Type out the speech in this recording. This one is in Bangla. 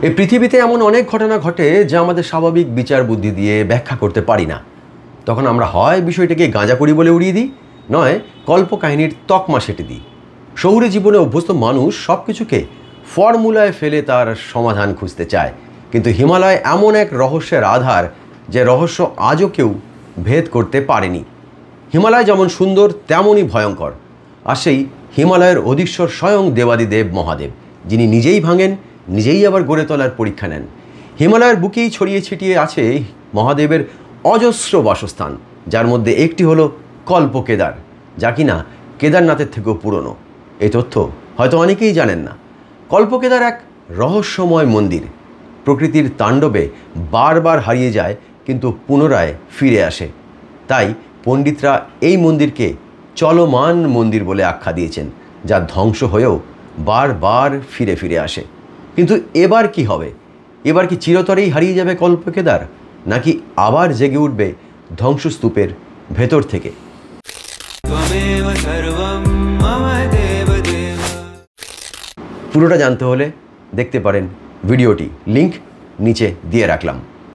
এই পৃথিবীতে এমন অনেক ঘটনা ঘটে যা আমাদের স্বাভাবিক বিচার বুদ্ধি দিয়ে ব্যাখ্যা করতে পারি না। তখন আমরা হয় বিষয়টাকে গাঁজাখড়ি বলে উড়িয়ে দিই, নয় কল্পকাহিনীর তকমা সেঁটে দিই। শহুরে জীবনে অভ্যস্ত মানুষ সব কিছুকে ফর্মুলায় ফেলে তার সমাধান খুঁজতে চায়, কিন্তু হিমালয় এমন এক রহস্যের আধার যে রহস্য আজও কেউ ভেদ করতে পারেনি। হিমালয় যেমন সুন্দর তেমনই ভয়ঙ্কর, আর সেই হিমালয়ের অধীশ্বর স্বয়ং দেবাদিদেব মহাদেব, যিনি নিজেই ভাঙেন, নিজেই আবার গড়ে তোলার পরীক্ষা নেন। হিমালয়ের বুকেই ছড়িয়ে ছিটিয়ে আছে মহাদেবের অজস্র বাসস্থান, যার মধ্যে একটি হলো কল্পকেদার, যা কিনা কেদারনাথের থেকেও পুরনো। এই তথ্য হয়তো অনেকেই জানেন না। কল্পকেদার এক রহস্যময় মন্দির, প্রকৃতির তাণ্ডবে বারবার হারিয়ে যায় কিন্তু পুনরায় ফিরে আসে। তাই পণ্ডিতরা এই মন্দিরকে চলমান মন্দির বলে আখ্যা দিয়েছেন, যা ধ্বংস হয়েও বারবার ফিরে ফিরে আসে। কিন্তু এবার কি হবে? এবার কি চিরতরেই হারিয়ে যাবে কল্পকেদার, নাকি আবার জেগে উঠবে ধ্বংসস্তূপের ভেতর থেকে? পুরোটা জানতে হলে দেখতে পারেন ভিডিওটি, লিংক নিচে দিয়ে রাখলাম।